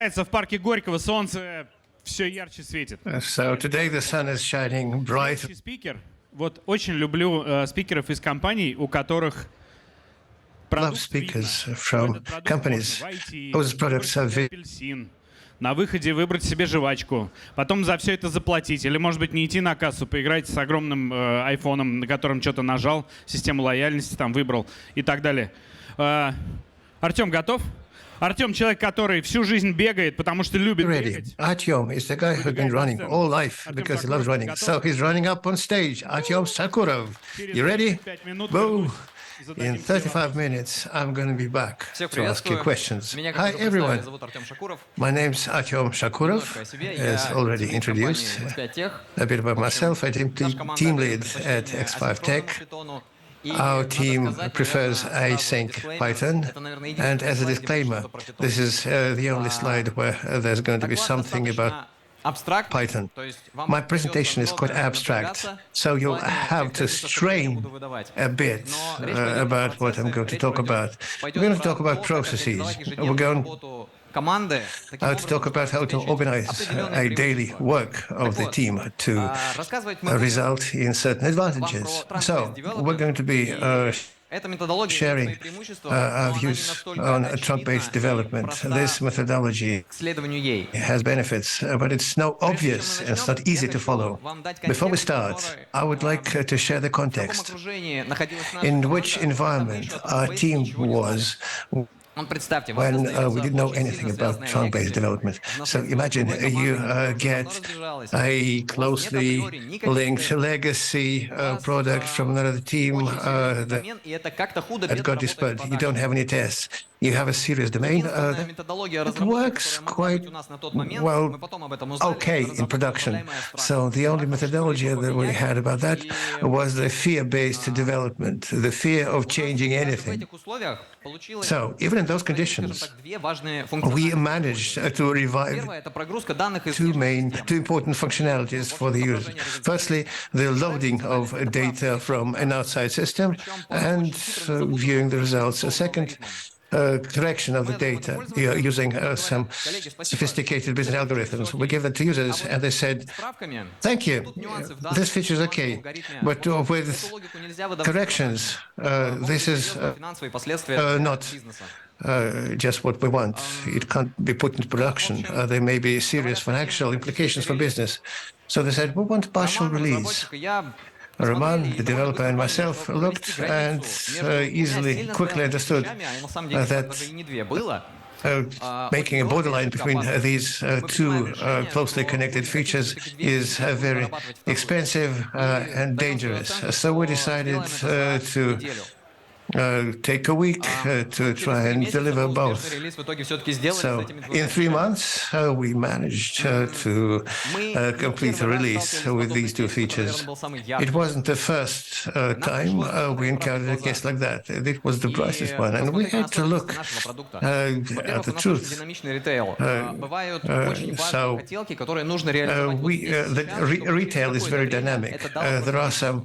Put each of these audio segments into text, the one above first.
В парке Горького солнце все ярче светит. So today the sun is shining bright. Следующий спикер. Вот очень люблю спикеров из компаний, у которых Love продукт speakers видно. from Этот продукт companies можно войти, whose products are выбрать апельсин, на выходе выбрать себе жвачку, потом за все это заплатить. Или, может быть, не идти на кассу, поиграть с огромным айфоном, на котором что-то нажал, систему лояльности там выбрал и так далее. Артем готов? Артем — человек, который всю жизнь бегает, потому что любит Ready. бегать. Artyom is the guy who's been running all life because he loves running. So he's running up on stage. Artyom Shakurov. You ready? Boom. In 35 minutes, I'm going to be back Всех to ask you приветствую. questions. Меня, Hi, как уже представили, everyone. зовут Артем Шакуров. My name's Artyom Shakurov, Немножко о себе. as Я already теam introduced. компании X5 Tech. A bit about myself. I'm Наша команда team отдает lead at предпочтение X5 Tech. асинхронному питону. И Our надо team сказать, prefers наверное, async сразу Python. disclaimer. Это, наверное, And единственный as a слайд, где будет disclaimer, что-то про Python. this is the only slide where there's going to be Доклад something about достаточно абстрактный, Python. то есть вам My придется presentation is quite много abstract, напрягаться, so you'll поэтому have to экспертизу особо не strain буду выдавать. a bit Но речь пойдет про about what I'm процессы, going to речь talk about. пойдет We're going to про talk about то, как processes. организовать We're ежедневную going работу команды таким to образом, talk about how to чтобы organize обеспечить a определенные daily преимущества. work of the вот, team to рассказывать мы будем result in certain advantages. про So Trunk-based we're going to be development. Эта методология имеет sharing свои преимущества, our но она не views настолько on очевидна Trunk-based и development. проста This methodology к следованию ей. has benefits, but it's not obvious and it's not easy to follow. Before we start, I would like to share the В каком context окружении находилась наша in команда, which когда мы environment еще о our Trunk-based team ничего не знали. was Представьте, вас when достается we didn't know очень anything сильно about связанная trunk-based лекция. development. В So наследство imagine другой you команды, которая уже get давно разбежалась. a У вас нет closely априори никаких linked ценностей. legacy У вас, product from another team очень серьезный that домен, и это как-то that худо-бедно got работает в dispersed. You don't продакшене. have any tests. You have a serious domain Единственная методология that разработки, works которая могла быть quite у нас на тот момент, well, мы потом об этом узнали, okay in разработка production. управляемая страхом. So the only methodology that we had about that И was the fear-based development, the fear of changing даже в anything. этих условиях получилось, So even in those скажем conditions, так, две важные we функциональности. managed to revive Первое — это прогрузка данных из two внешних систем. important functionalities for the user. Firstly, the loading of data from an outside system and viewing the results. A second, correction of the data using some sophisticated business algorithms. We gave that to users, and they said, Справками "Thank you. тут нюансы в данных, This feature is okay, алгоритме. but with Эту логику нельзя выдавать corrections, this is финансовые последствия для not бизнеса. just what we want. It can't be put into production. There may be serious financial implications for business." So they said, "We want partial Роман, release." разработчик, и я Roman, посмотрели the и довольно developer, and быстро myself поняли, что looked провести and границу между easily, двумя quickly сильно understood стоящими вещами, а на самом деле that даже и не две было. making a borderline between these two closely connected features is very expensive and dangerous. So we decided to take a week to try and deliver both. So in 3 months, we managed to complete a release with these two features. It wasn't the first time we encountered a case like that. It was the brightest one, and we had to look at the truth. Retail is very dynamic. There are some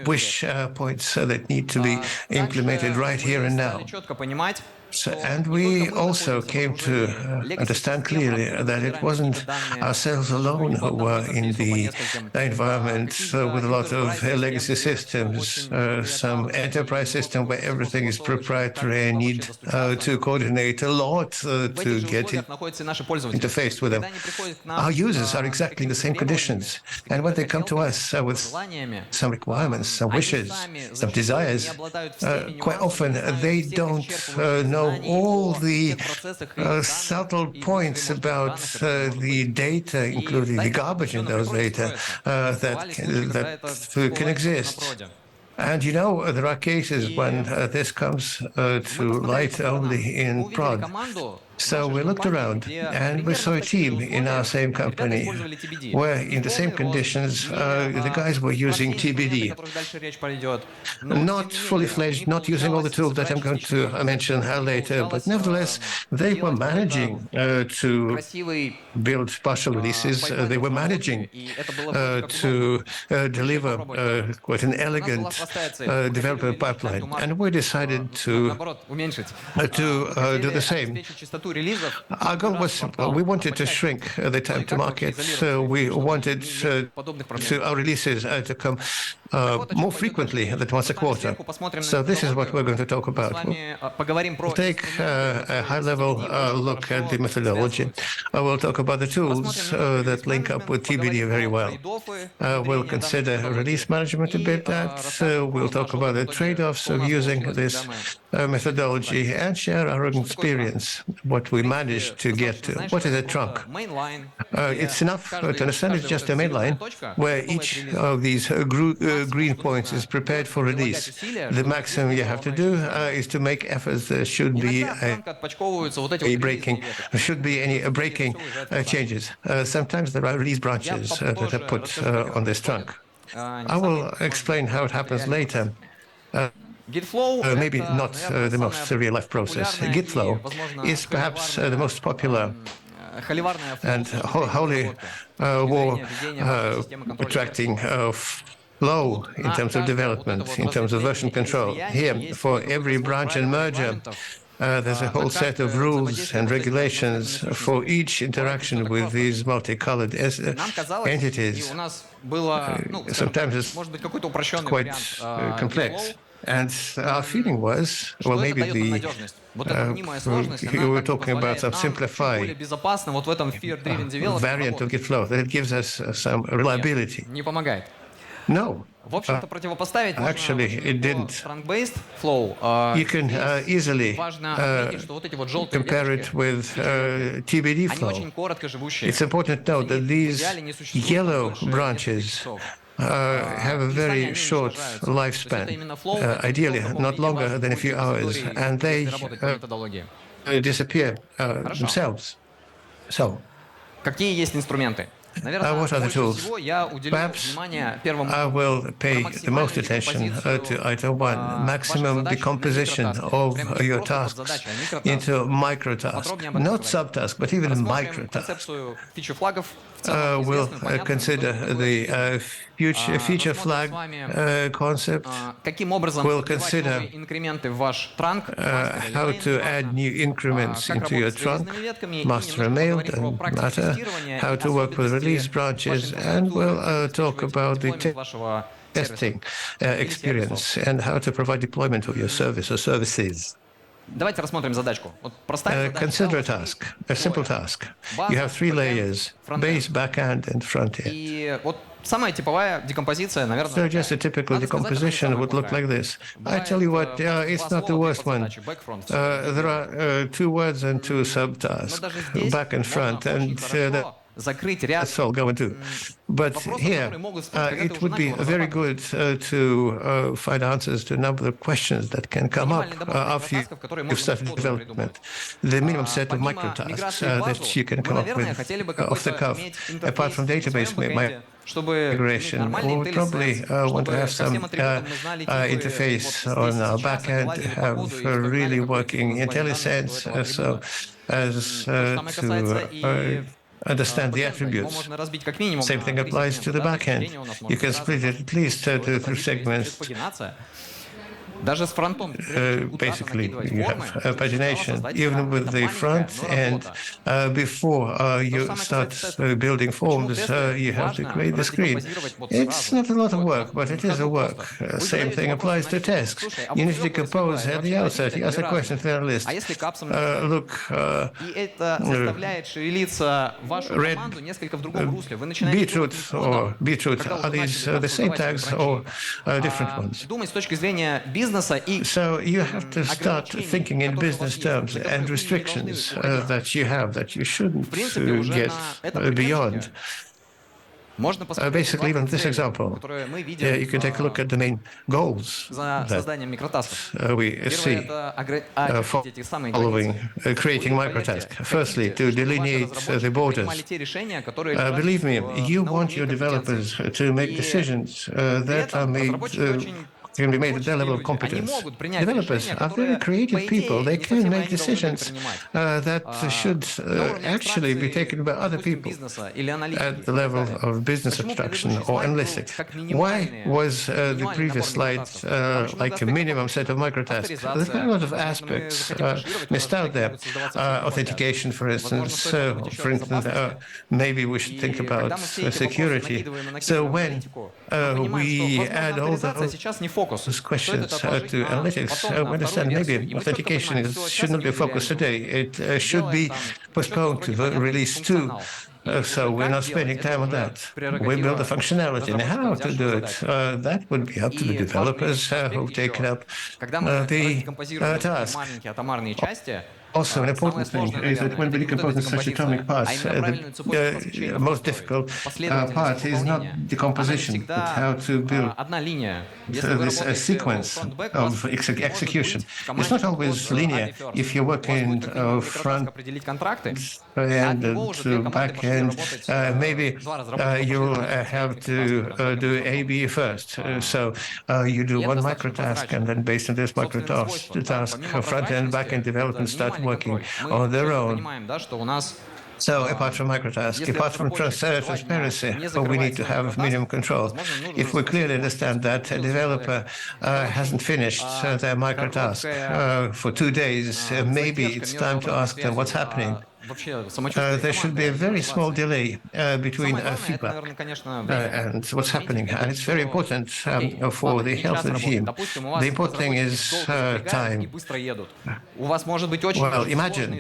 wish points that need to be implemented right here and now. And we also came to understand clearly that it wasn't ourselves alone who were in the environment with a lot of legacy systems, some enterprise system where everything is proprietary and need to coordinate a lot to get it interfaced with them. Our users are exactly in the same conditions. And when they come to us with some requirements, some wishes, some desires, quite often they don't know all the subtle points about the data, including the garbage in those data, that can exist. And you know, there are cases when this comes to light only in prod. So we looked around and we saw a team in our same company where in the same conditions the guys were using TBD. Not fully fledged, not using all the tools that I'm going to mention later, but nevertheless they were managing to build partial releases. They were managing to deliver quite an elegant development pipeline. And we decided to do the same. частоту релизов. Our goal was simple. We wanted to shrink the time to market. So we wanted our releases to come more frequently than once a quarter. So this is what we're going to talk about. We'll take a high-level look at the methodology. We'll talk about the tools that link up with TBD very well. We'll consider release management a bit. We'll talk about the trade-offs of using this methodology and share our own experience, what we managed to get to. What is a trunk? It's enough to understand it's just a main line where each of these green points is prepared for release. The maximum you have to do is to make efforts. There should be any breaking changes. Sometimes there are release branches that are put on this trunk. I will explain how it happens later. Maybe not the most real-life process. Gitflow is perhaps the most popular and holy war attracting flow in terms of development, in terms of version control. Here, for every branch and merger, there's a whole set of rules and regulations for each interaction with these multicolored entities. Sometimes it's quite complex. And our feeling was, well, maybe you were talking about some simplified variant of Gitflow, that it gives us some reliability. No. Actually, it didn't. You can easily compare it with TBD flow. It's important to note that these yellow branches have a very short lifespan, ideally not longer than a few hours, and they disappear themselves. So, what are the tools? Perhaps I will pay the most attention to item 1, maximum decomposition of your tasks into micro-tasks, not subtasks, but even micro-tasks. We'll consider the feature flag concept. We'll consider how to add new increments into your trunk, master and mail, doesn't matter, how to work with release branches, and we'll talk about the testing experience and how to provide deployment of your service or services. Consider a task, a simple task. You have 3 layers, base, backend, and frontend. So just a typical decomposition would look like this. I tell you what, it's not the worst one. There are 2 words and 2 subtasks, back and front, and that's all go into. But here, it would be very good to find answers to a number of questions that can come up after you've started development. The minimum set of micro-tasks that you can come up with off the cuff, apart from database migration. We would probably want to have some interface on our backend, have really working IntelliSense, so as to understand the attributes. Same thing applies to the backend. You can split it at least to 3 segments. Basically, you have pagination, even with the front end. Before you start building forms, you have to create the screen. It's not a lot of work, but it is a work. Same thing applies to tasks. You need to decompose at the outset. You ask a question to the analyst. Look, red, beetroot, are these the same tags or different ones? So you have to start thinking in business terms and restrictions that you have that you shouldn't get beyond. Basically, even this example, you can take a look at the main goals that we see following creating microtasks. Firstly, to delineate the borders. Believe me, you want your developers to make decisions that are made can be made at their level of competence. Developers are very creative people. They can make decisions that should actually be taken by other people at the level of business abstraction or analytics. Why was the previous slide like a minimum set of microtasks? There's a lot of aspects missed out there. Authentication, for instance. Maybe we should think about security. So when we add all those questions to analytics, we understand maybe authentication should not be focused today. It should be postponed to the release 2. So we're not spending time on that. We build the functionality and how to do it. That would be up to the developers who've taken up the task. Also, an important thing is that when we decompose in such atomic parts, the most difficult part is not decomposition, but how to build this sequence of execution. It's not always linear. If you work in front end and back end, maybe you'll have to do A/B first. So you do one microtask, and then based on this microtask, front end, back end development start working on their own. So apart from microtask, apart from transparency, we need to have minimum control. If we clearly understand that a developer hasn't finished their microtask for 2 days, maybe it's time to ask them what's happening. There should be a very small delay between feedback and what's happening. And it's very important for the health of the team. The important thing is time. Well, imagine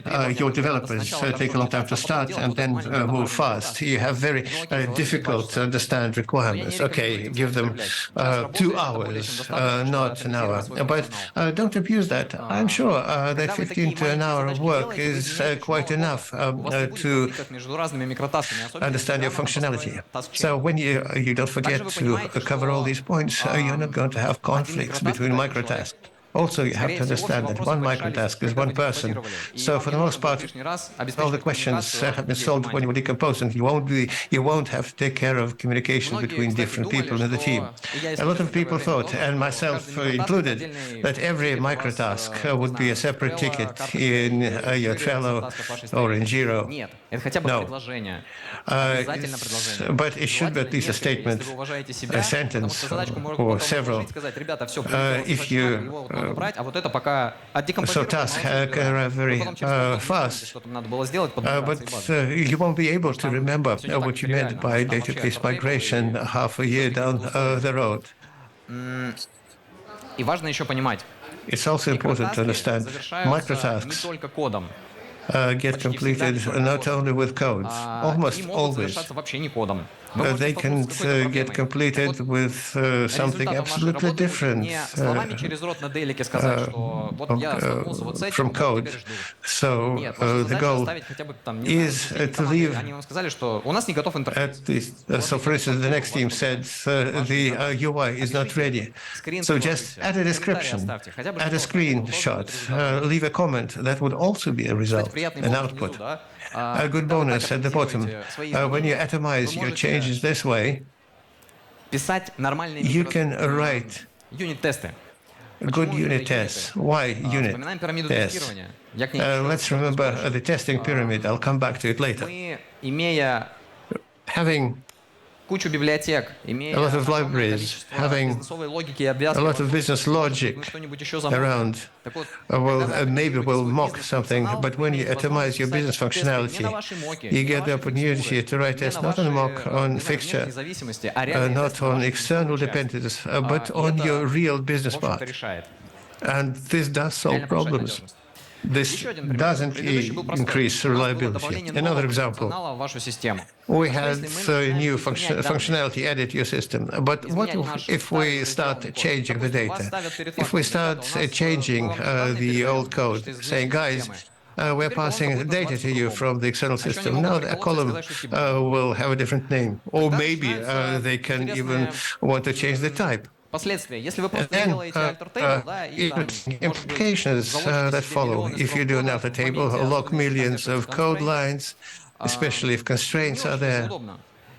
your developers take a long time to start and then move fast. You have very difficult to understand requirements. Okay, give them 2 hours, not an hour. But don't abuse that. I'm sure that 15 to an hour of work is quite enough to understand your functionality. So when you don't forget to cover all these points, you're not going to have conflicts between microtasks. Also, you have to understand that one microtask is one person. So for the most part, all the questions have been solved when you decompose, and you won't have to take care of communication between different people in the team. A lot of people thought, and myself included, that every microtask would be a separate ticket in your Trello or in Jira. No. But it should be at least a statement, a sentence, or several. If you so tasks are very fast, but you won't be able to remember what you meant by database migration half a year down the road. It's also important to understand microtasks get completed not only with codes, almost always. They can get completed with something absolutely different from code. So the goal is to leave at least. So for instance, the next team said the UI is not ready. So just add a description, add a screenshot, leave a comment. That would also be a result, an output. A good bonus at the bottom. When you atomize your changes this way, you can write good unit tests. Why unit tests? Let's remember the testing pyramid. I'll come back to it later. Having a lot of libraries, having a lot of business logic around, maybe will mock something, but when you atomize your business functionality, you get the opportunity to write tests not on mock, on fixture, not on external dependencies, but on your real business part. And this does solve problems. This doesn't increase reliability. Another example, we had new functionality added to your system, but what if we start changing the data? If we start changing the old code, saying, guys, we're passing data to you from the external system. Now a column will have a different name, or maybe they can even want to change the type. Then implications that follow. If you do an alpha table, log millions of code lines, especially if constraints are there.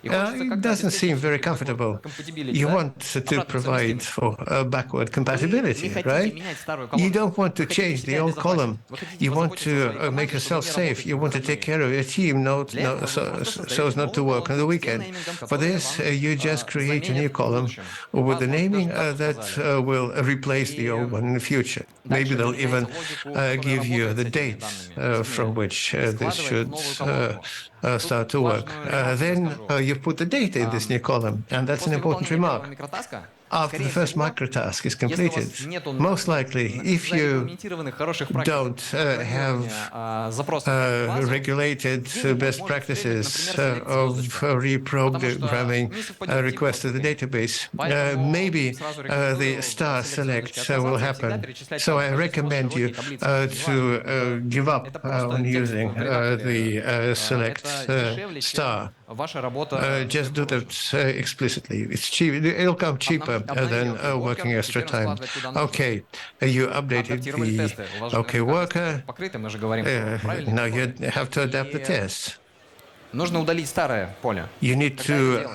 it doesn't seem very comfortable. You want to provide for backward compatibility, right? You don't want to change the old column. You want to make yourself safe. You want to take care of your team, so as not to work on the weekend. For this, you just create a new column with the naming that will replace the old one in the future. Maybe they'll even give you the date from which this should start to work. Then you put the data in this new column, and that's an important remark. After the first microtask is completed, most likely, if you don't have regulated best practices of reprogramming requests to the database, maybe the star select will happen. So I recommend you to give up on using the select star. Just do that explicitly. It's cheap. It'll come cheaper than working extra time. Okay, you updated the OK worker. Now you have to adapt the test. You need to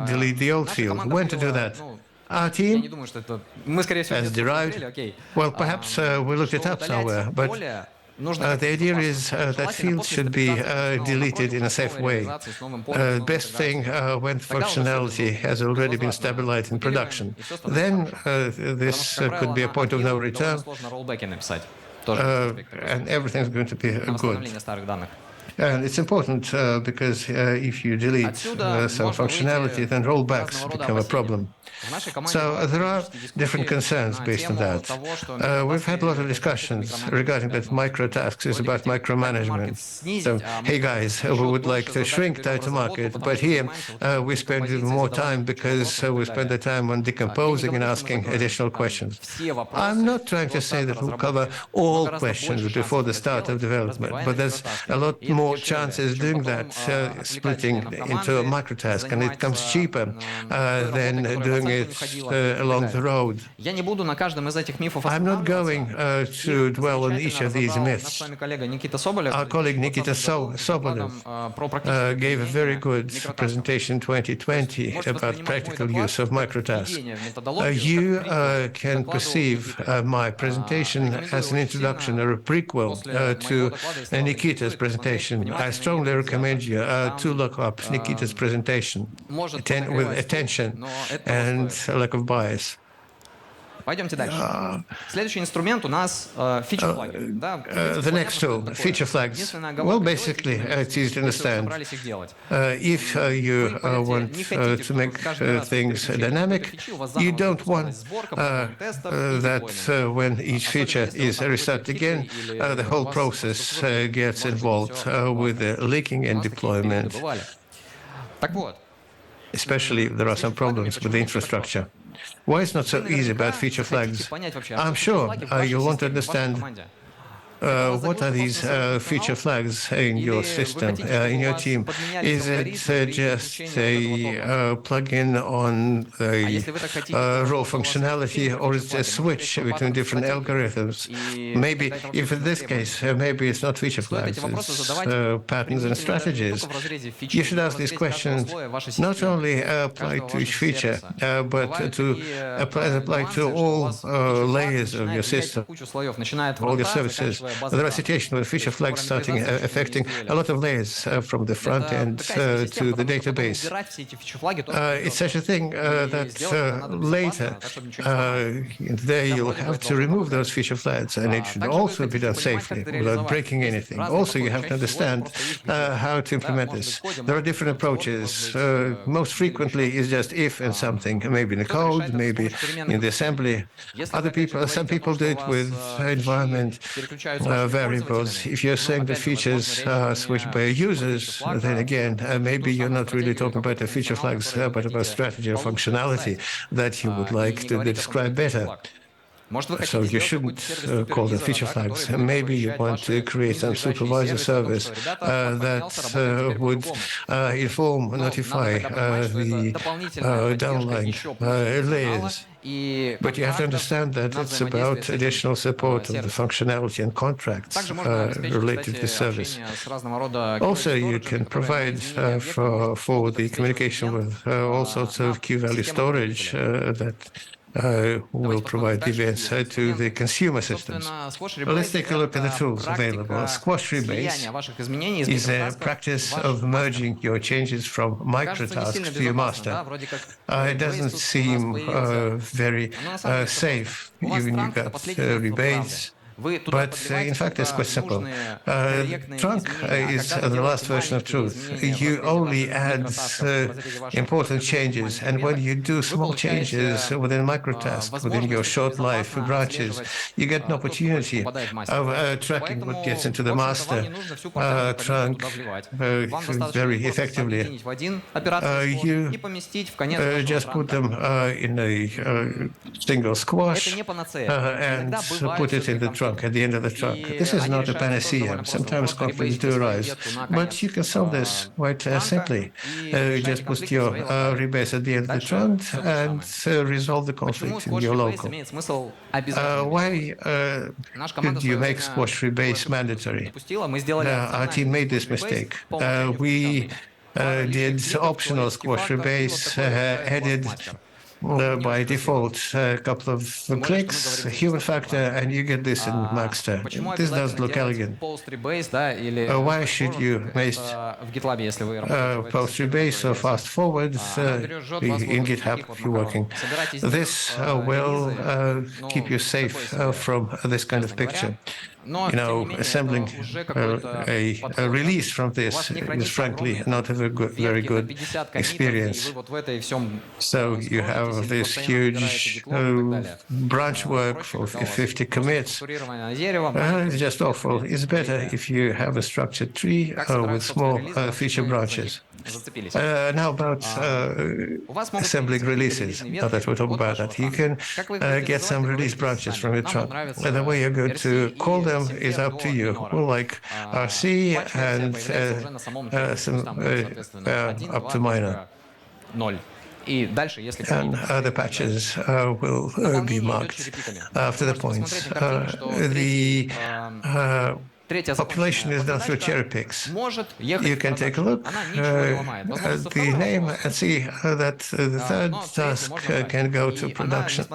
delete the old field. When to do that? Our team has derived. Well, perhaps we looked it up somewhere, but the idea is that fields should be deleted in a safe way. Best thing when functionality has already been stabilized in production. Then this could be a point of no return, and everything's going to be good. And it's important because if you delete some functionality, then rollbacks become a problem. So there are different concerns based on that. We've had a lot of discussions regarding that micro tasks is about micromanagement. So, hey guys, we would like to shrink time to market, but here we spend even more time because we spend the time on decomposing and asking additional questions. I'm not trying to say that we'll cover all questions before the start of development, but there's a lot more chances doing that, splitting into a microtask, and it comes cheaper than doing it along the road. I'm not going to dwell on each of these myths. Our colleague Nikita Sobolev gave a very good presentation in 2020 about practical use of microtasks. You can perceive my presentation as an introduction or a prequel to Nikita's presentation. I strongly recommend you to look up Nikita's presentation with attention and a lack of bias. The next tool, feature flags. Well, basically, it's easy to understand. If you want to make things dynamic, you don't want that when each feature is restarted again, the whole process gets involved with the leaking and deployment. Especially if there are some problems with the infrastructure. Why it's not so easy about feature flags? I'm sure you'll want to understand what are these feature flags in your system, in your team? Is it just a plugin on the raw functionality, or is it a switch between different algorithms? Maybe, if in this case, maybe it's not feature flags, it's patterns and strategies. You should ask these questions not only apply to each feature, but to apply to all layers of your system, all your services. There are situations where feature flags starting affecting a lot of layers from the front end to the database. It's such a thing that later there you'll have to remove those feature flags, and it should also be done safely without breaking anything. Also, you have to understand how to implement this. There are different approaches. Most frequently is just if and something, maybe in the code, maybe in the assembly. Some people do it with environment variables. If you're saying that features are switched by users, then again, maybe you're not really talking about the feature flags, but about strategy or functionality that you would like to describe better. So you shouldn't call them feature flags. Maybe you want to create some supervisor service that would inform, notify the downline layers. But you have to understand that it's about additional support of the functionality and contracts related to the service. Also, you can provide for the communication with all sorts of key-value storage that will provide events to the consumer systems. Let's take a look at the tools available. Squash Rebase is a practice of merging your changes from microtasks to your master. It doesn't seem very safe, even you got Rebase. But in fact, it's quite simple. Trunk is the last version of truth. You only add important changes, and when you do small changes within microtasks, within your short life branches, you get an opportunity of tracking what gets into the master trunk very effectively. You just put them in a single squash and put it in the trunk. At the end of the trunk. This is not a panacea. Sometimes conflicts do arise, but you can solve this quite simply. You just put your rebase at the end of the trunk and resolve the conflict in your local. Why did you make squash rebase mandatory? Our team made this mistake. We did optional squash rebase, added by default a couple of clicks, human factor, and you get this in Maxter. This doesn't look elegant. Why should you make post rebase or fast forward in GitHub if you're working? This will keep you safe from this kind of picture. Assembling a release from this is frankly not a very good experience. So you have this huge branch work for 50 commits. It's just awful. It's better if you have a structured tree with small feature branches. Now about assembling releases. Now that we're talking about that, you can get some release branches from your trunk. The way you're going to call them is up to you. Like RC and some up to minor. And the patches will be marked after the points. The population is done through cherry picks. You can take a look at the name and see that the third task can go to production.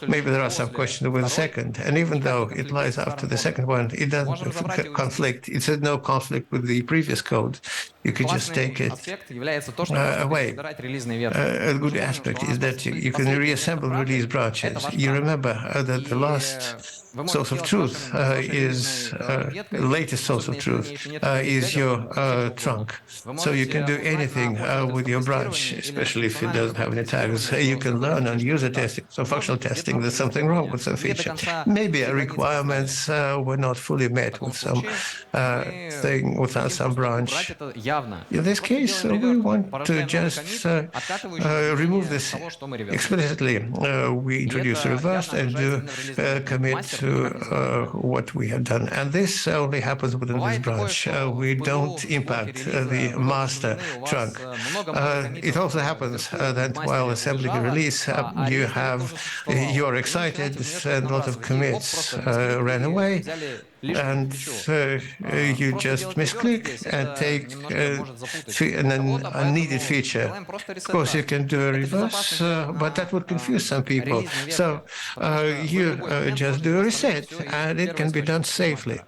Maybe there are some questions with the second, and even though it lies after the second one, it doesn't conflict. It's no conflict with the previous code. You could just take it away. A good aspect is that you can reassemble release branches. You remember that the last source of truth is latest source of truth is your trunk. So you can do anything with your branch, especially if it doesn't have any tags. You can learn on user testing, so functional testing, there's something wrong with some feature. Maybe requirements were not fully met with some thing, without some branch. In this case, we want to just remove this explicitly. We introduce a reverse and do commit to what we have done. And this only happens within this branch. We don't impact the master trunk. It also happens that while assembling a release, you're excited and a lot of commits ran away. And you just misclick and take an unneeded feature. Of course, you can do a reverse, but that would confuse some people. So you just do a reset, and it can be done safely.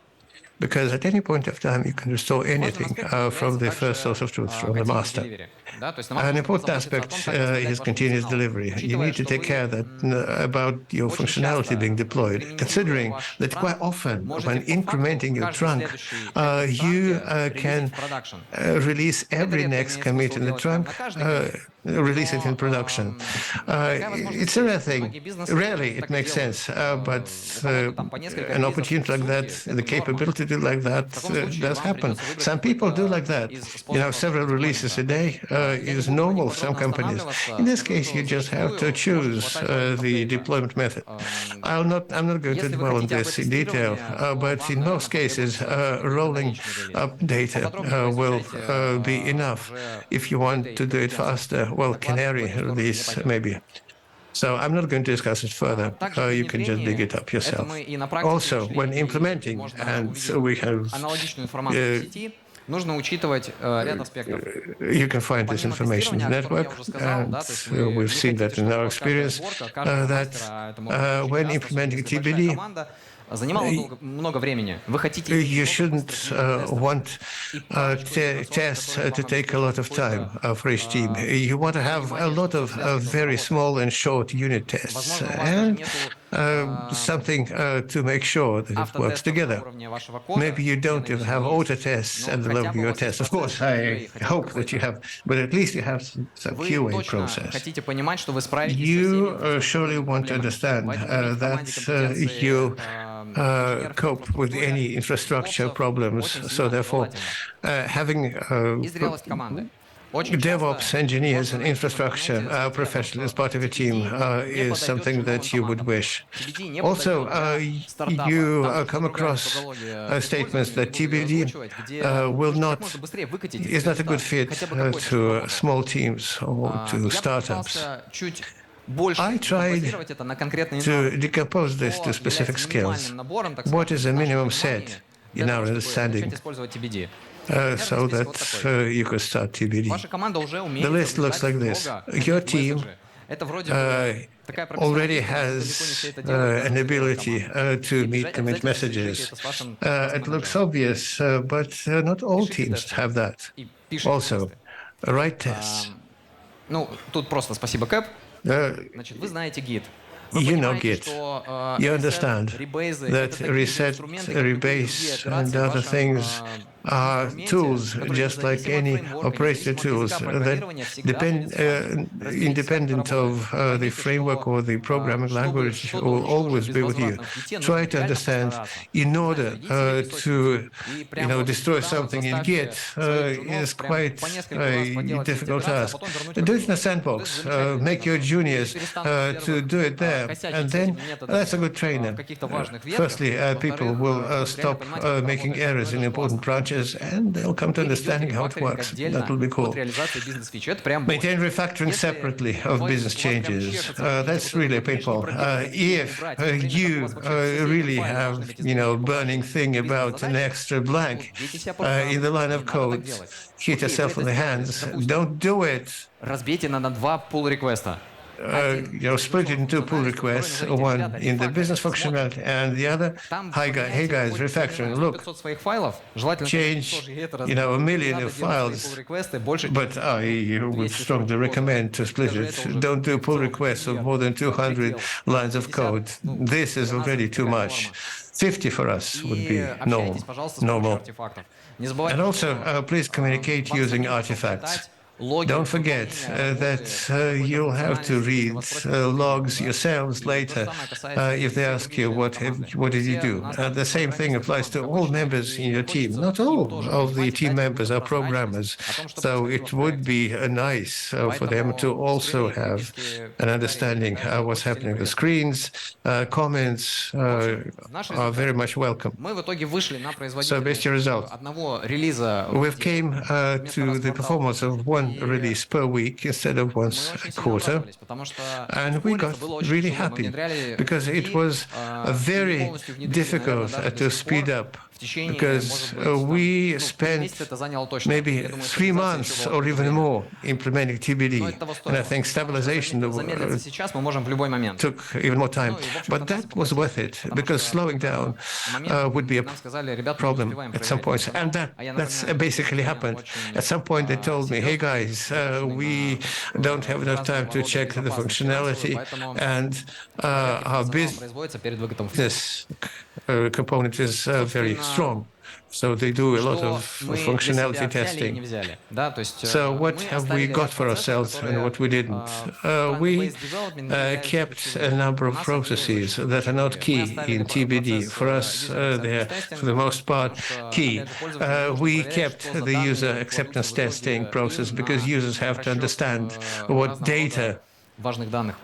Because at any point of time, you can restore anything from the first source of truth, from the master. An important aspect is continuous delivery. You need to take care about your functionality being deployed, considering that quite often, when incrementing your trunk, you can release every next commit in the trunk release it in production. It's a rare thing. Rarely it makes sense, but an opportunity like that, the capability to do like that does happen. Some people do like that. Several releases a day is normal for some companies. In this case, you just have to choose the deployment method. I'm not going to dwell on this in detail, but in most cases, rolling up data will be enough. If you want to do it faster, well, canary release maybe. So I'm not going to discuss it further. You can just dig it up yourself. Also, when implementing, and we have нужно учитывать ряд аспектов. You can find this information in the network, and we've seen that in our experience, that when implementing TBD, занимало много времени. Вы хотите... You shouldn't want tests to take a lot of time for each team. You want to have a lot of very small and short unit tests and something to make sure that it works together. Maybe you don't even have auto tests at the level of your test. Of course, I hope that you have, but at least you have some QA process. You surely want to understand that you cope with any infrastructure problems. So therefore, having DevOps engineers and infrastructure professionals as part of a team is something that you would wish. Also, you come across statements that TBD is not a good fit to small teams or to startups. I tried to decompose this to specific skills. What is a minimum set in our understanding so that you could start TBD? The list looks like this. Your team already has an ability to meet commit messages. It looks obvious, but not all teams have that. Also, write tests. Тут просто спасибо, Кэп. Значит, вы знаете Git. You know Git. You understand that reset, rebase, and other things are tools, just like any operator tools, that depend, independent of the framework or the programming language, will always be with you. Try to understand. In order to, destroy something in Git is quite a difficult task. Do it in a sandbox. Make your juniors to do it there. And then that's a good trainer. Firstly, people will stop making errors in important branches, and they'll come to understanding how it works. That will be cool. Maintain refactoring separately of business changes. That's really a painful. If you really have, burning thing about an extra blank in the line of code, hit yourself on the hands. Don't do it. Разбейте на 2 pull реквеста. Split it into pull requests, one in the business functionality and the other, hey guys, refactoring, look, change, a million of files, but I would strongly recommend to split it. Don't do pull requests of more than 200 lines of code. This is already too much. 50 for us would be normal. And also, please communicate using artifacts. Don't forget that you'll have to read logs yourselves later if they ask you what did you do. The same thing applies to all members in your team. Not all of the team members are programmers, so it would be nice for them to also have an understanding of what's happening on the screens. Comments are very much welcome. So, based result, we've came to the performance of one release per week instead of once a quarter, and we got really happy because it was very difficult to speed up, because we spent maybe 3 months or even more implementing TBD, and I think stabilization took even more time. But that was worth it, because slowing down would be a problem at some points, and that's basically happened. At some point they told me, hey guys, we don't have enough time to check the functionality, and our business component is very strong. So they do a lot of мы для functionality себя взяли и не testing. взяли. Да, то есть So what мы have we оставили got ряд for процессов, ourselves and которые what we didn't? в We run-based development являются kept a ключевыми. number У of нас они processes очень that are not ключевые. Мы key оставили in TBD. процесс For us, user they're acceptance for the testing, most part потому что, key. опять же, пользователям нужно We проверять, kept что за the user данные acceptance кладутся в testing итоге process им because на users have to расчет understand what разного рода data важных данных.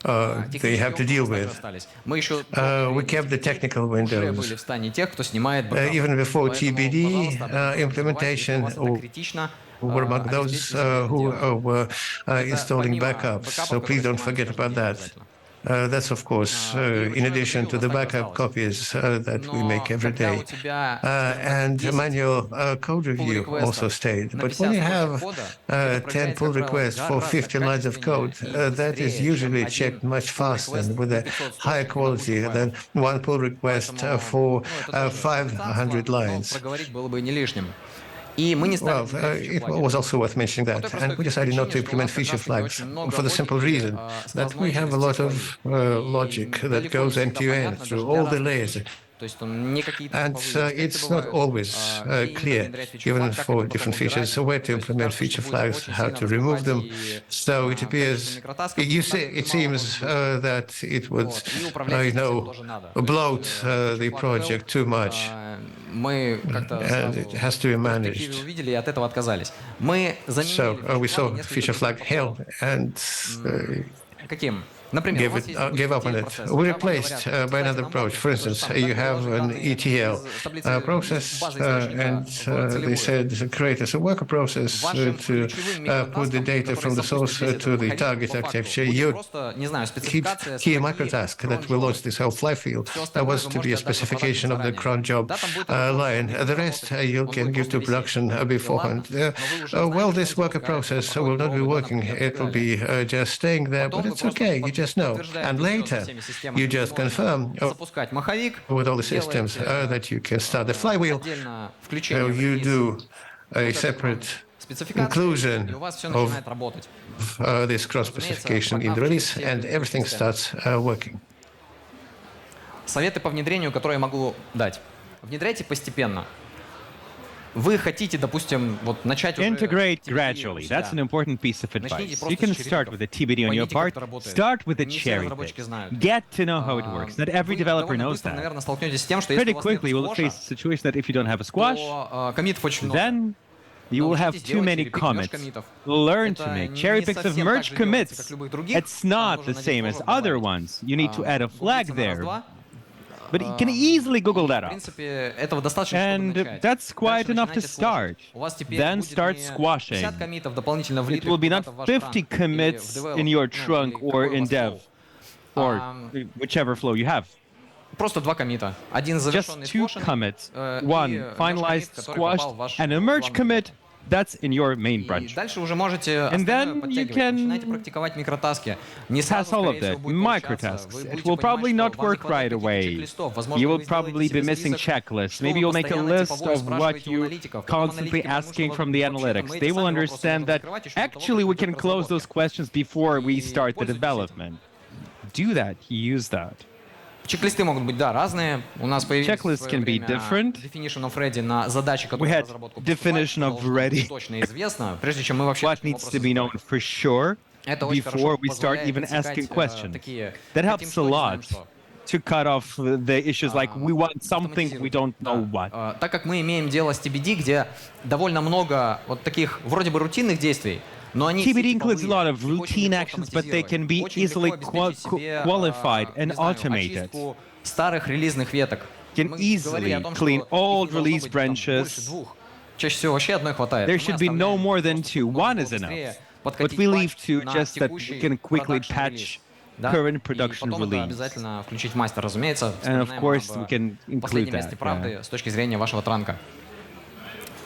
they have to deal Технические опыты у нас также with. остались. Мы еще We kept the technical уже windows. были в стане тех, кто снимает бэкап. Even before Поэтому, TBD пожалуйста, об этом тоже не забывайте. Если implementation, для вас это критично, were among those обеспечьте себе это who делать. were Это installing помимо backups. бэкапов, So please которые don't снимались forget каждый about день that. обязательно. That's of course И in ручной addition ревью to у the вас также backup осталось. copies that we make Но every когда у day. тебя, скажем так, And 10 manual code pull review also реквестов stayed. на But 50 when you строчек have кода, это 10 проверяется, pull как правило, requests for гораздо 50 lines of code, качественнее и that is быстрее, чем usually один checked much pull faster request and with на a 500 higher строчек и на кучу quality than файлов. one pull request Поэтому, for это тоже 500 но lines. проговорить было бы не лишним. И мы не стали Well, внедрять it фичу-плагины. was also worth mentioning По той that. простой And we decided not to причине, что у implement нас как feature раз-таки flags очень много for the simple логики, reason that we сквозной have a через lot все of слои. logic И that далеко не goes end всегда to end понятно through даже для all the разных layers. фич. То есть он не какие-то And типовые аспекты it's not бывают. always Где именно clear, внедрять even фичу-флаг, как for это потом different features, убирать. where to То есть implement кажется, feature что будет flags, очень how сильно to remove выступать them. и So it в качестве appears, микротасков, it так немало seems может быть. that it would, Вот. И управлять этим всем тоже надо. То bloat есть, the фичу-флаг project too much, мы как-то and сразу it has to be в перспективе managed. увидели и от этого отказались. Мы заменили So we фичу-флаги saw несколько feature flag другим hell подходом. and Каким? Например, у вас есть gave up on ETL it. процесс. We Да, вам replaced говорят, by кстати, another нам approach. можно For то же instance, самое. you Как have переложить an данные ETL из таблицы, process, из базы источника and в they целевую? said create as a worker process Вашим to ключевым put the микротаском, data который from the source запустит весь to этот the маховик, target по факту, architecture. будет Your просто, не знаю, key спецификация microtask строки that will cron launch job. this whole flywheel Все остальное was вы to be можете a отдать на продакшн specification of the заранее. cron job Да, там будет работать, line. он не The будет rest работать, you он can будет give to просто висеть. production И beforehand. ладно, но вы уже Well, знаете, this что он worker запускается, process проходит will not be пробы, working. данных и так It will далее. be just staying there, but Потом вы it's просто okay. You just know. подтверждаете And всё со later, всеми системами, you что just можно confirm запускать маховик, with all the systems делаете that you can start the flywheel. отдельно включение в You релиз do a вот этой separate спецификации, и inclusion у вас все of начинает работать. this cross Разумеется, specification in the прогнав release, все and предыдущие everything системы. starts working. Советы по внедрению, которые я могу дать. Внедряйте постепенно. Вы хотите, допустим, вот начать уже Integrate TBD у gradually. себя. That's an important piece of Начните advice. просто You can с start черепиков. with a TBD on your Поймите, как part. это работает. Start with a Не все cherry разработчики pick. знают. Get to know how it works. Not every Вы developer довольно knows быстро, that. наверное, столкнетесь с тем, что если Pretty у вас нет quickly, we'll face сквоша, a situation that if you don't have a squash, то коммитов очень много. then you Но will have научитесь too делать cherry-pick merge меж коммитов. Learn to Это make не cherry picks of совсем так merge же делается, как commits. любых других. It's Там not нужно the найти same as флажок, other добавить. ones. You need to add a flag Гуглиться на there. раз-два. But you can easily Google that В up. принципе, этого достаточно, чтобы And начать. that's quite Дальше enough to начинайте squashing. start. У вас теперь Then будет start не squashing. 50 коммитов дополнительно It влитых will be not куда-то в ваш 50 транк или в commits develop, in your ну, trunk или or какой у in вас dev, flow. or whichever flow you have. Просто два коммита. Один завершенный Just two squashing, commits. и One merge finalized, commit, который squashed, попал в ваш and a merge план. commit that's in your main И branch. дальше уже можете And остальное then you подтягивать. can Начинайте практиковать микротаски. Не сразу, Pass all of скорее всего, that, будет получаться. microtasks. Вы It будете will понимать, probably что not вам не work хватает right каких-то away. чек-листов. Возможно, You вы will сделаете probably себе be missing список, checklists. что Maybe вы you'll make a постоянно list типовое of what спрашиваете у you аналитиков. Потом constantly аналитики поймут, что asking from the вообще-то analytics. мы They эти will сами вопросы understand можем that закрывать еще до того, actually как we придет can к close those разработке. questions before we И start the пользуйтесь этим. development. Do that. Use that. Чек-листы могут быть, да, разные. У нас появились в Checklists свое can be время different. definition of ready на задачи, которые had разработку definition of должно быть ready. точно известно, прежде чем мы вообще What начнем needs вопросы to be known задавать. for sure Это очень before хорошо we start позволяет even отсекать, asking questions. такие That хотим helps a что, не знаем lot что. to cut off the issues like we want something, we don't know what. Так как мы имеем дело с TBD, где довольно много вот таких вроде бы рутинных действий, но они все TBD includes a типовые, lot of их очень routine легко actions, but they автоматизировать. can be Очень легко easily обеспечить себе, qualified and не знаю, automated. очистку старых релизных веток. Can Мы говорили о easily том, что clean их old не должно release быть там больше branches. двух. Чаще всего вообще одной хватает. There Мы should be no оставляем more than просто, two. чтобы можно One было is enough. быстрее But подкатить we leave патч two на just that we текущий can quickly production patch релиз. Да? current И production потом это release. обязательно включить в мастер, разумеется. And of Вспоминаем course, об we can include последнем месте that. правды с точки зрения вашего транка.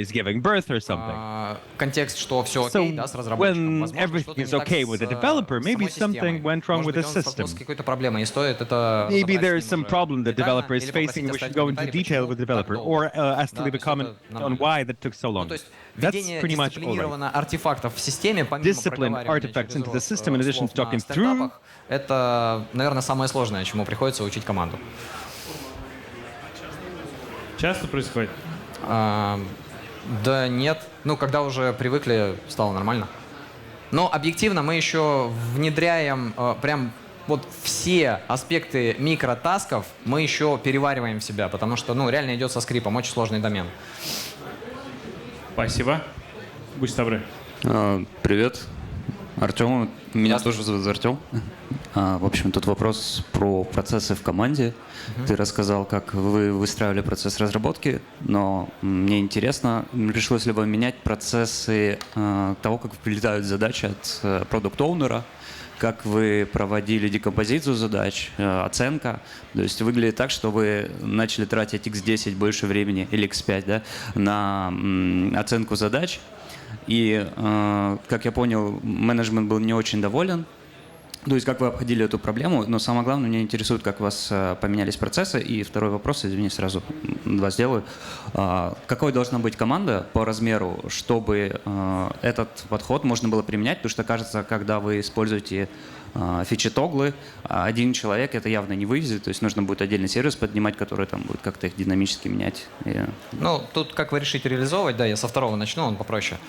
is giving birth or something. Контекст, что все So окей, да, с разработчиком. when Возможно, everything что-то не is так okay с, with the э, developer, с maybe самой системой. something went wrong Может with быть, the он system. столкнулся с какой-то проблемой, и стоит это Maybe разобрать there's с some ним problem the детально developer is или попросить facing, we оставить should go into комментарий, detail почему with the так developer, долго. or ask to Да, leave то a есть comment это on нормально. why that took so long. То есть That's введение pretty much all right. дисциплинированно артефактов в системе, помимо Discipline проговаривания artifacts через into the рот, system in addition to слов talking на through. стартапах, это, наверное, самое сложное, чему приходится учить команду. Часто происходит? Да нет. Ну, когда уже привыкли, стало нормально. Но объективно мы еще внедряем прям вот все аспекты микротасков мы еще перевариваем в себя, потому что, ну, реально идет со скрипом, очень сложный домен. Спасибо. Будь добры. Привет, Артем. Меня тоже зовут Артем. В общем, тут вопрос про процессы в команде. Ты рассказал, как вы выстраивали процесс разработки, но мне интересно, пришлось ли вам менять процессы того, как прилетают задачи от продукт-оунера, как вы проводили декомпозицию задач, оценка. То есть выглядит так, что вы начали тратить x10 больше времени, или x5, да, на оценку задач. И, как я понял, менеджмент был не очень доволен. То есть как вы обходили эту проблему, но самое главное, меня интересует, как у вас поменялись процессы. И второй вопрос, извини, сразу два сделаю. Какой должна быть команда по размеру, чтобы этот подход можно было применять? Потому что, кажется, когда вы используете фичи-тоглы, один человек это явно не вывезет, то есть нужно будет отдельный сервис поднимать, который там будет как-то их динамически менять. Ну, тут как вы решите реализовывать, да, я со второго начну, он попроще.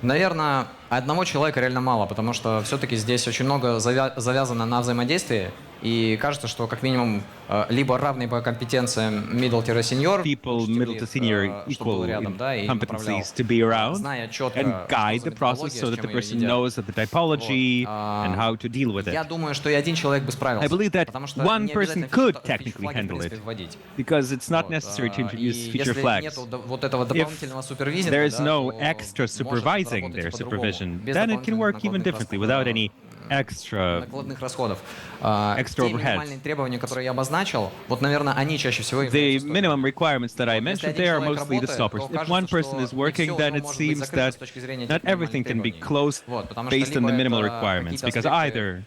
Наверное, одного человека реально мало, потому что все-таки здесь очень много завязано на взаимодействии, и кажется, что как минимум либо равный по компетенциям middle-senior, People middle to senior equal рядом, да, и направлял, competencies to be around зная четко, and guide the process so that the person knows that the typology and how to deal with Я it. думаю, что и один человек бы справился. I believe that потому что one не person обязательно could фичи-флаги, technically в handle принципе, it. вводить. Because it's not Вот, necessary to introduce и feature если flags. нету вот этого дополнительного супервизинга, There is да, no то extra может supervising заработать their по-другому, supervision, без then it can work дополнительных even differently накладных without any extra. накладных расходов. extra Те overhead. минимальные требования, которые я обозначил, вот, наверное, они чаще всего The являются minimum requirements that I Вот, если mentioned, один they are человек mostly the работает, stoppers. то If кажется, one person что is не working, всё then уже it может быть seems закрыто that с точки зрения not этих everything can be требований. closed Вот, потому что based on либо the minimal это requirements, какие-то because аспекты, either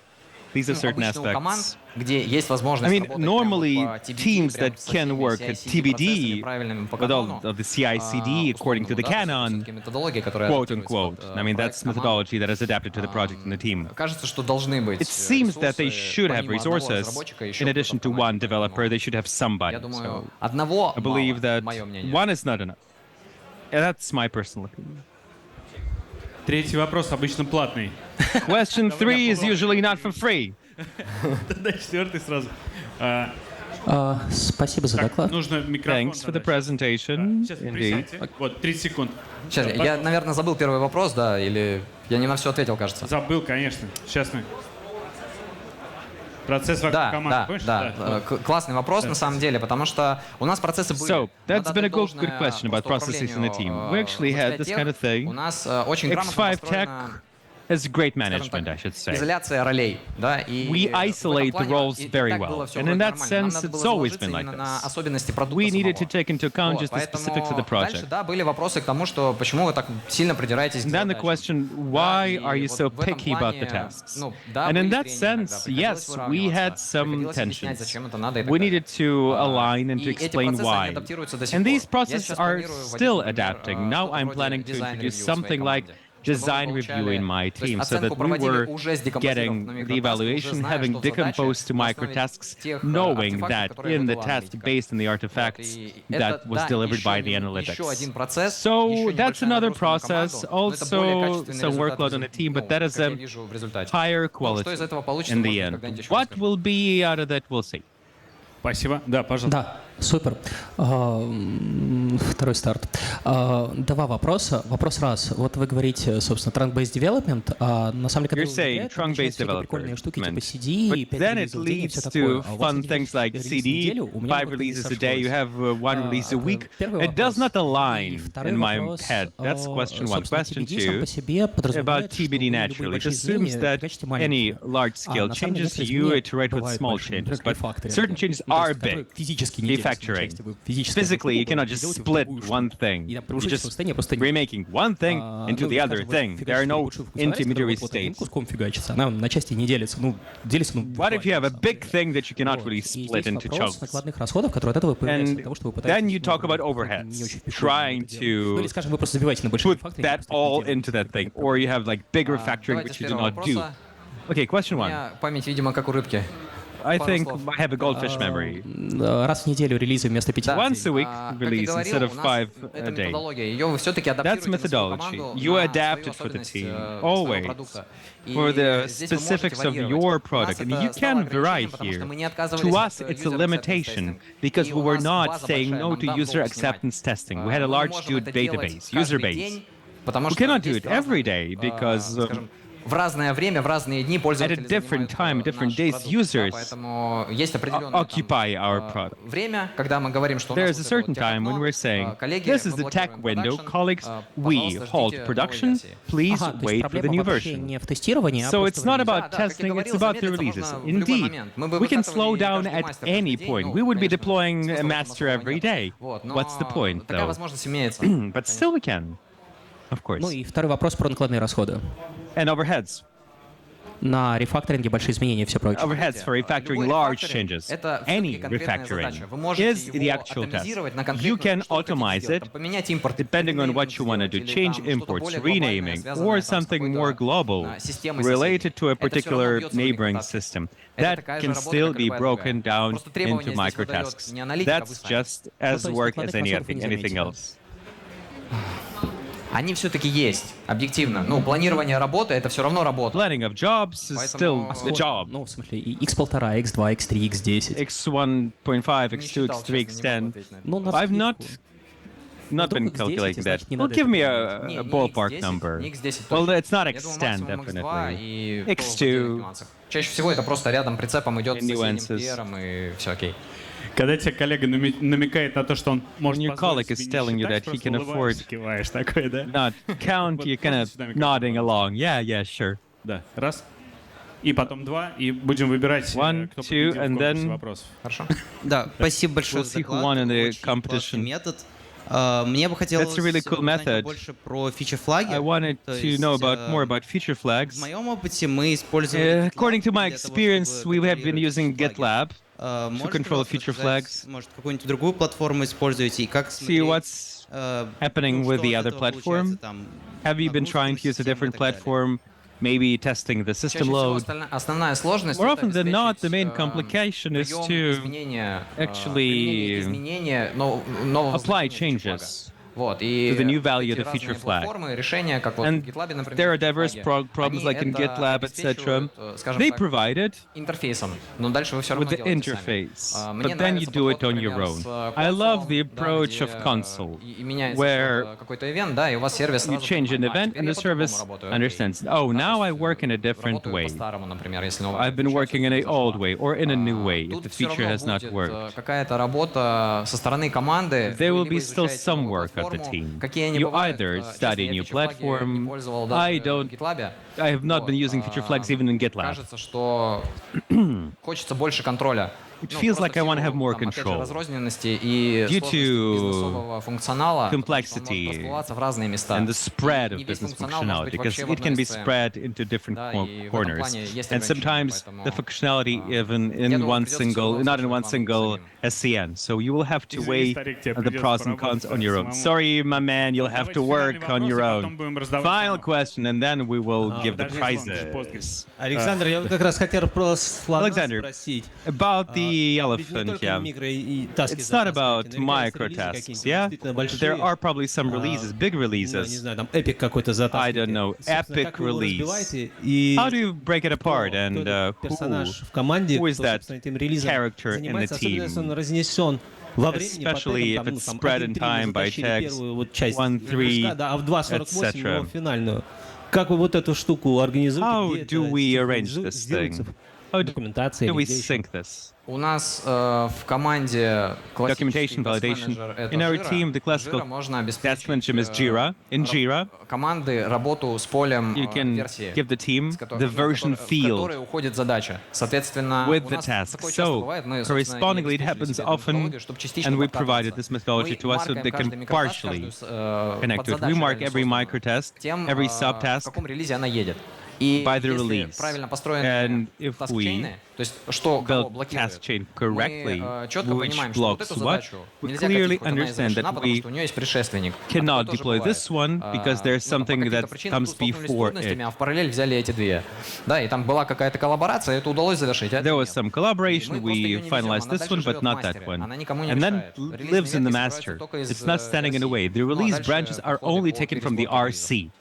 these are certain обычно у команд, aspects. где есть возможность I mean, работать normally прямо по TBD, teams прям that со can всеми work at CI/CD процессами TBD правильными по with all канону, of the CI/CD according to the условному, да, canon, всё-таки методология, которая quote адаптируется unquote. под, I mean, проект that's команды. methodology that is adapted to the project and the team. Кажется, что должны быть It seems that they ресурсы, should have помимо одного resources. разработчика, еще In кто-то addition to в команде, one developer, поэтому they should have somebody. Я думаю, So одного I believe мало, that мое мнение. one is not enough. That's my personal opinion. Третий вопрос обычно платный. Question 3 is usually not for free. Тогда четвертый сразу. Спасибо за Так, доклад. нужно микрофон. Thanks for the надо. presentation. Сейчас Indeed. присядьте. Вот, 30 секунд. Сейчас, Да, я, наверное, забыл первый вопрос, да, или я не на все ответил, кажется. Забыл, конечно. Сейчас мы. Процесс вокруг Да, команды. да, Помнишь? да. Вот. Классный вопрос на самом деле, потому что у нас процессы были. So, that's Надо been a отдать good должное question about просто processes in the team. управлению, We actually had this восприятием. kind of thing. У нас очень грамотно X5 Tech построена, has great скажем management, I так, should say. изоляция ролей, да, и We в этом isolate the плане roles и very так well. было всё And вроде in that нормально. Нам sense, надо it's было always заложиться been like именно на this. особенности продукта We needed to самого. take into account Вот, just the specifics of the поэтому дальше, project. да, были вопросы к тому, что почему вы так сильно придираетесь к And then the задачам. question, Да, why и are you вот so в этом picky about the плане, tasks? ну, да, And in были that трения иногда, sense, приходилось yes, we had выравниваться, some приходилось объяснять, tensions. зачем это надо и так We далее. needed to align and to И эти explain процессы, они why. адаптируются до сих And пор. these Я processes сейчас are планирую вводить, still например, adapting. Now что-то I'm вроде planning to design introduce review в своей something like команде, чтобы мы design review получали- in my то есть team so оценку that we проводили were уже сдекомпозировав getting на the микротаск, уже evaluation, зная, having что в задаче decomposed to на основе microtasks, тех, knowing артефактов, that которые in the выдала task аналитика. based on the Вот, artifacts и that это, was да, delivered by the еще analytics. один процесс, So еще that's небольшая another нагрузка на process, команду, но это более also качественный some результат, workload on the team, but that is как я a вижу в результате. higher Ну, quality что из этого получится, in the может быть, end. когда-нибудь еще What расскажу. will be out of that, we'll see. Спасибо. Да, пожалуйста. Да, супер. Второй старт. Два вопроса. Вопрос раз. Вот вы говорите, собственно, trunk-based development, а на самом деле, You're saying trunk-based прикольные штуки типа development. CD, But 5 then it релизов в день и leads все такое. to А у вас fun один things like релиз в CD, неделю, у меня 5 вот не releases a day, you сошлось. have one release a Это week. первый It does вопрос. not И align второй in my вопрос, head. That's question one. собственно, Question TBD сам two, по себе about подразумевает, что TBD вы naturally. любые It большие assumes изменения that прячете any маленькие. large-scale На самом деле, changes, некоторые you изменения iterate with бывают small большими, changes. например, But refactoring, certain changes ну, то are есть, которые big. физически не If делаются. refactoring. Physically, you cannot just split one thing. You're just remaking one thing into the other thing. There are no intermediary states. What if you have a big thing that you cannot really split into chunks? And then you talk about overheads, trying to put that all into that thing. Or you have like big refactoring, which you do not do. Okay, question У 1. меня память, видимо, как у рыбки. I think I have a goldfish memory. Раз в неделю релизы вместо 5. Once a week Как и release говорил, instead of у нас 5 это a day. методология. Ее вы все-таки That's адаптируете на свою methodology. команду, You на adapt свою it for the особенность, team, своего always, продукта. И for the здесь вы можете specifics of варьировать. your У нас product. And это you стало can ограничением, vary потому что here. мы не отказывались To от us, it's a user acceptance limitation testing. because И we у were нас not база saying большая, no нам to надо user долго acceptance снимать. testing. We had a Мы large можем это делать database, user каждый base. день, потому We что cannot do есть it every разные, day because скажем, в разное время, в разные дни at a пользователи different time, занимают different наш days, продукт, users да, поэтому есть определенное там, occupy our product. время, когда мы говорим, что у There нас is a вот это certain вот time when техокно, we're saying, коллеги, this is мы the tech блокируем window, production, colleagues, we пожалуйста, halt ждите новой production, версии. please Ага, то есть wait for the проблема new вообще version. не в тестировании, а So просто it's в not релизе. about Да, как я testing, it's говорил, about the замедлиться releases. можно в любой Indeed, момент. Мы бы we can выкатывали slow down каждый at мастер any каждый день, point. ну, We would be конечно, deploying смысла a в этом master особого every нет. day. Вот, но What's the point, такая though? возможность имеется. But still we can, of course. Ну и второй вопрос про накладные расходы. And overheads. На рефакторинге большие изменения и все прочее. Overheads for refactoring Любой large рефакторинг changes. это Any всё-таки конкретная refactoring задача. Вы можете is the его actual task. оптимизировать на You конкретную, can что хотите automate сделать, it там, поменять импорт, depending on what you want to do, или change там что-то imports, более глобальное, renaming, связанное or там с something какой-то, more global системой related to a соседней. Это всё равно particular бьётся в neighboring микротаски. system. Это That такая же can работа, still как be любая broken другая. down Просто требования into здесь выдаёт microtasks. не аналитик, а вы That's сами. just as то есть work накладных as расходов вы не anything заметили? else. Они все-таки есть, объективно. Ну, планирование работы — это все равно работа. Planning of jobs is still Поэтому- a job. Ну, в смысле, и x1,5, x2, x3, x10. X1.5, Не X2, считал, X3, честно, не могу X10. ответить на это. Ну, на I've not вдруг been X10, calculating that. значит, не Well, надо give это me Не, a не ballpark X10, number. не X10 Well, точно. it's not Я думаю, X10, максимум X2 definitely. и X2. то в отдельных нюансах. Чаще всего это просто рядом прицепом идет с соседним Nuances. плеером, и все окей. Когда тебе коллега намекает на то, что он может When your позволить colleague is себе не telling you считать, that he просто can улыбаешься, afford- киваешь такой, да? Not count, Вот you're kind можно of сюда nodding микрофон? along. Yeah, sure. Да, раз. И потом два, и будем выбирать, One, кто two, победил в and конкурсе then- вопросов. Хорошо? Да, спасибо большое We'll за see who доклад. won in the Очень competition. классный метод. Мне бы хотелось That's a really cool узнать method. больше про фичер-флаги. I wanted То to есть, know about more about feature В flags. моем опыте мы использовали According to GitLab my для того, experience, чтобы we have been контролировать using фичер-флаги. GitLab Можете, control пожалуйста, feature рассказать, flags. Может, какую-нибудь другую платформу используете и как See смотреть, what's happening ну, with что the из other этого получается, platform. там, Have you been нагрузку trying на to use a систему и different так далее. platform? Maybe testing the Чаще system всего load. основная сложность — More это often than not, the обеспечить, main complication is прием to изменения, actually применение изменения нового apply значения фичер-флага. changes Вот, и to the new value эти of the feature разные flag. платформы, решения, как вот в And GitLab, например, there are diverse фичер-флаги, problems они like in это GitLab, etc. обеспечивают, скажем They так, provide it интерфейсом, но дальше вы все равно with the делаете interface, сами. but Мне then you нравится do it подход, on your например, own. с I love the консолом, да, approach где, of console, и меняется where что-то, какой-то ивент, да, и у вас сервис you сразу change an понимает, event теперь and я the по-другому service работаю, окей. understands, oh, Да, now то I есть, work in a different работаю way. по-старому, например, если новая I've been working in an фича old way or in a new way if Тут the всё feature равно has not будет, worked. какая-то работа со стороны команды. There Вы will либо be still изучаете some новую work at the платформу, team. какие они You бывают. either Честно, study я new фичер-флаги не platform. пользовал I даже в don't. GitLab. I have not been Вот, using feature flags even in GitLab. Кажется, что хочется больше контроля. It Ну, feels просто like I в want to силу, have more там, опять же, control. разрозненности и Due сложности to бизнесового функционала, потому что он complexity может расплываться в разные места. and the spread И of не весь business функционал может functionality быть because вообще в it одной can be SCM. spread into different Да, и в этом corners. плане есть And ограничения, sometimes the поэтому, functionality even я in думаю, one придется single, всё равно not in one слушать single вам SCN. So you will have to Извини, weigh старик, тебе the придется pros and cons поработать on your own. самому. Sorry, my man, you'll have to Давайте work финальный on вопрос, your и потом own. будем раздавать Final слова. question, and then we will give the подожди, Слава, prizes. Александр, я вот как раз хотел про слона Alexander, спросить. About the Ведь не elephant, только yeah. микро и таски It's not about затаскиваете, наверняка есть релизы microtasks, какие-нибудь yeah? действительно большие. There are probably some releases, big Ну, я не releases. знаю, там Epic какой-то затаскиваете. I don't know, Собственно, epic как вы его release. разбиваете и How do you break it apart кто and этот персонаж в команде, who is кто, that собственно, этим релизом character in the занимается, особенно если он team? разнесен во времени по Especially тегам, if it's там, spread in 1.3 time by затащили tags, первую вот часть 1.3, движка, да, а в 2.48 etc. его финальную. Как вы вот эту штуку организуете? How где do это we arrange this сделается? thing? How документация do или we где еще? sync this? У нас в команде классический Documentation, validation. тест-менеджер — это In our Jira. team, the classical Jira можно Task обеспечить management is Jira. In Jira, команды работу с полем you can версии, give the team с которой- the version в field которой уходит задача. Соответственно, with у the нас task. такое часто So, бывает. Мы, собственно, и correspondingly, it обеспечили happens себе эту often, методологию, чтобы частично and we подкатываться. provided this methodology Мы to us so маркаем they каждый can микротаск, partially каждую, connect to it. We подзадачу mark реально every созданную microtask, тем, every в subtask каком релизе она едет. И by the если release. правильно построены And if task-чейны, we то есть что кого build блокирует, task chain correctly, мы четко which понимаем, что вот blocks эту what, задачу we нельзя clearly катить, хоть она и understand завершена, that потому we что у нее есть предшественник. cannot Такое тоже deploy бывает. this one because there's Ну, там по something каким-то that причинам comes тут столкнулись с before трудностями, it. а в параллель взяли эти две. Да, и там была какая-то коллаборация, это удалось завершить. а это There was нет. some И collaboration, мы просто её we не везем, finalized она this дальше one, живет but в not that мастере, one. она никому не And then мешает. Релизные lives in the ветки master. собираются только из, It's not standing in the way. The Ну, а release дальше branches are подходы only по taken from the пересмотру релизов. RC.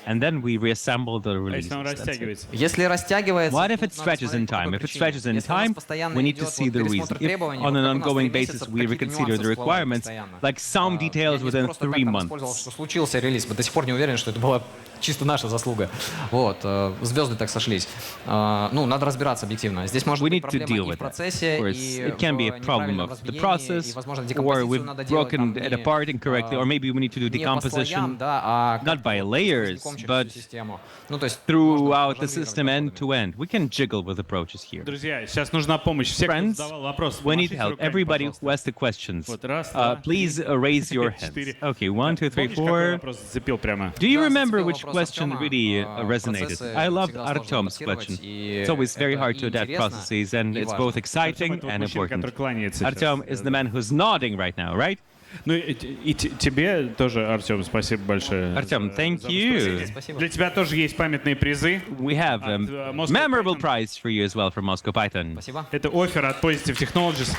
And then we reassemble the А releases. если он That's it. растягивается? Если растягивается, What if тут it надо stretches смотреть, in по какой time? If it причине. stretches in Если у нас time, постоянно we need to идет see вот the пересмотр reason. If требований, on вот an как у нас ongoing 3 месяца basis we какие-то reconsider нюансы the всплывают requirements, постоянно. like some Я details не within просто так 3 там months. использовал, что случился релиз. Мы до сих пор не уверены, что это была чисто наша заслуга. Вот, звезды так сошлись. Ну, надо разбираться объективно. Здесь может We быть need to проблема deal и with в that. процессе, Of course, и it can be в a problem неправильном of the разбиении, process, и, возможно, or декомпозицию we've надо делать broken там it не, apart incorrectly, or maybe we need to do не по слоям, decomposition да, а not by как-то вот layers, сквозняком через but всю систему. Ну, то есть throughout можно the system end to end. We can jiggle with approaches here. Друзья, сейчас нужна помощь. Все, кто Friends, задавал вопрос, we need помашите help. руками, Everybody who пожалуйста. has the questions, Вот, раз, два, please три, raise your hands. четыре. Okay, 1, 2, 3, Помнишь, какой 4. вопрос зацепил прямо? Do you Да, remember зацепил which вопрос question Артема. really resonated? Процессы I loved всегда сложно Artem's адаптировать, question. и It's always very это hard и to adapt интересно, processes, and и it's важно. both exciting Это вот and мужчина, important. который кланяется Artem сейчас. is the man who's nodding right now, right? Ну и тебе тоже, Артем, спасибо большое. Артем, thank you. Спасибо. Для тебя тоже есть памятные призы. We have a Moscow memorable Python. prize for you as well from Moscow Python. Спасибо. Это оффер от Positive Technologies.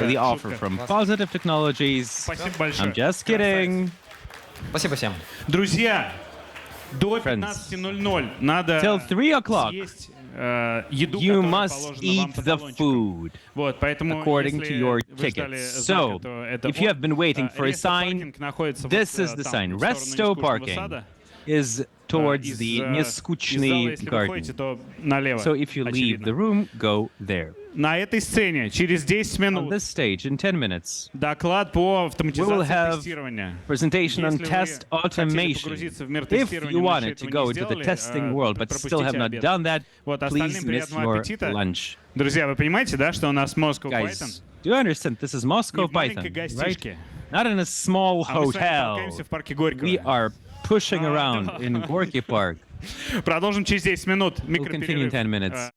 The offer Шутка. from Positive Technologies. Спасибо большое. I'm just kidding. Спасибо всем. Друзья, до Friends. 15:00 надо Till 3 o'clock, съесть еду, you которая must положена вам eat по the талончику. food Вот, поэтому, according если to your вы ждали tickets. знака, So, то это if you он. have been waiting for a Resto sign, Parking находится this вот, is the там, sign. в сторону Resto Нескучного Parking сада. is towards Из the из зала, Neskучный если вы ходите, garden. то налево, So if you leave очевидно. the room, go there. На этой сцене через 10 On минут this stage, in 10 minutes, доклад по автоматизации have тестирования. presentation on Если вы test хотели automation. погрузиться в мир If тестирования, you но wanted еще to этого go не into the сделали, testing world but still have пропустите not обед. done that, Вот, please остальным miss приятного your аппетита. lunch. Друзья, вы понимаете, да, что у нас Moscow Python? Guys, do you understand? This is Не Moscow в маленькой Python, right? гостишке. Not in a small А мы с вами hotel. толкаемся в парке Горького. We are pushing around in Gorky Park. Продолжим через 10 минут. We'll continue in 10 minutes.